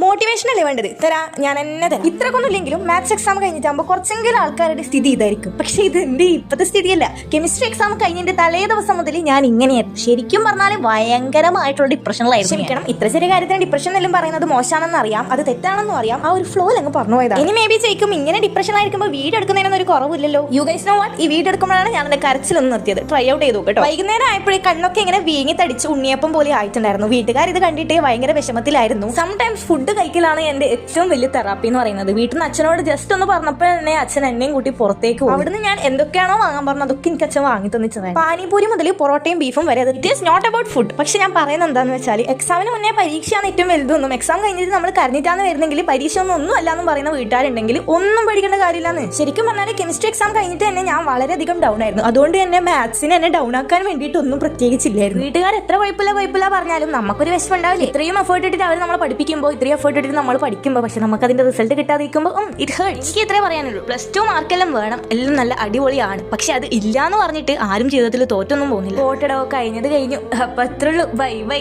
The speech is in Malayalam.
മോട്ടിവേഷൻ അല്ലേ വേണ്ടത്? തരാ, ഞാൻ എന്നെ തരാം. ഇത്രക്കൊന്നും ഇല്ലെങ്കിലും മാത്സ് എക്സാം കഴിഞ്ഞിട്ടാകുമ്പോൾ കുറച്ചെങ്കിലും ആൾക്കാരുടെ സ്ഥിതി ഇതായിരിക്കും. പക്ഷെ ഇത് എന്റെ ഇപ്പോഴത്തെ സ്ഥിതിയല്ല. കെമിസ്ട്രി എക്സാം കഴിഞ്ഞതിന്റെ തലേ ദിവസം മുതൽ ഞാൻ ഇങ്ങനെയായിരുന്നു. ശരിക്കും പറഞ്ഞാൽ ഭയങ്കരമായിട്ടുള്ള ഡിപ്രഷനിലായിരുന്നു. ക്ഷമിക്കണം, ഇത്ര ചെറിയ കാര്യത്തിന് ഡിപ്രഷൻ എല്ലാം പറയുന്നത് മോശമാണെന്ന് അറിയാം, അത് തെറ്റാണെന്നും അറിയാം. ആ ഒരു ഫ്ലോയിൽ അങ്ങ് പറഞ്ഞു പോയതാണ്. ഇനി മേ ബി ചെയ്യും ഇങ്ങനെ ഡിപ്രഷൻ ആയിരിക്കുമ്പോൾ വീഡിയോ എടുക്കുന്നതിനൊന്നും ഒരു കുറവില്ലല്ലോ. യു ഗൈസ് നോ വാട്ട്, ഈ വീഡിയോ എടുക്കുമ്പോഴാണ് ഞാൻ എന്റെ കരച്ചിലൊന്നും നിർത്തിയത്. ട്രൈ ഔട്ട് ചെയ്തു കേട്ടോ. വൈകുന്നേരം ആയപ്പോഴേ കണ്ണൊക്കെ ഇങ്ങനെ വീങ്ങി തടിച്ച് ഉണ്ണിയപ്പം പോലെ ആയിട്ടുണ്ടായിരുന്നു. വീട്ടുകാർ ഇത് കണ്ടിട്ട് ഭയങ്കര വിഷമത്തിലായിരുന്നു. സംടൈംസ് ഫുഡ് കഴിക്കലാണ് എന്റെ ഏറ്റവും വലിയ തെറാപ്പി എന്ന് പറയുന്നത്. വീട്ടിൽ നിന്ന് അച്ഛനോട് ജസ്റ്റ് ഒന്ന് പറഞ്ഞപ്പോൾ തന്നെ അച്ഛൻ എന്നെയും കൂട്ടി പുറത്തേക്ക് പോകും. അവിടുന്ന് ഞാൻ എന്തൊക്കെയാണോ വാങ്ങാൻ പറഞ്ഞത് അതൊക്കെ എനിക്ക് അച്ഛൻ വാങ്ങി തന്നിച്ചതാണ്. പാനിപൂരി മുതൽ പൊറോട്ടയും ബീഫും വരെ. It is not about food. പക്ഷെ ഞാൻ പറയുന്നത് എന്താണെന്ന് വെച്ചാൽ എക്സാമിന് മുന്നേ പരീക്ഷയാണ് ഏറ്റവും വലുതൊന്നും. എക്സാം കഴിഞ്ഞിട്ട് നമ്മൾ കരഞ്ഞിട്ടാണ് വരുന്നെങ്കിൽ പരീക്ഷ ഒന്നും അല്ലാന്ന് പറയുന്ന വീട്ടുകാരുണ്ടെങ്കിൽ ഒന്നും പഠിക്കേണ്ട കാര്യമില്ലാന്ന്. ശരിക്കും പറഞ്ഞാൽ കെമിസ്ട്രി എക്സാം കഴിഞ്ഞിട്ട് തന്നെ ഞാൻ വളരെയധികം ഡൗൺ ആയിരുന്നു. അതുകൊണ്ട് തന്നെ മാത്സിന് എന്നെ ഡൗൺ ആക്കാൻ വേണ്ടിയിട്ട് ഒന്നും പ്രത്യേകിച്ചില്ലായിരുന്നു. വീട്ടുകാർ എത്ര കുഴപ്പമില്ല പറഞ്ഞാലും നമുക്കൊരു വിഷമം ഉണ്ടാവില്ല. ഇത്രയും എഫേർട്ട് ഇട്ടിട്ട് അവർ നമ്മൾ പഠിപ്പിക്കുമ്പോൾ, ഇത്രയും എഫേർട്ട് ഇട്ടിട്ട് നമ്മൾ പഠിക്കുമ്പോൾ പക്ഷെ നമുക്ക് അതിന്റെ റിസൾട്ട് കിട്ടാതിരിക്കുമ്പോൾ ഇറ്റ് ഹേർട്സ്. എനിക്ക് ഇത്രേ പറയാനുള്ളൂ. +2 മാർക്കെല്ലാം വേണം, എല്ലാം നല്ല അടിപൊളിയാണ്. പക്ഷെ അത് ഇല്ലാന്ന് പറഞ്ഞിട്ട് ആരും ജീവിതത്തിൽ തോറ്റൊന്നും പോകുന്നില്ല. വോട്ടെടോ കഴിഞ്ഞത് കഴിഞ്ഞു. അപ്പൊ അത്രയുള്ളൂ. Bye bye.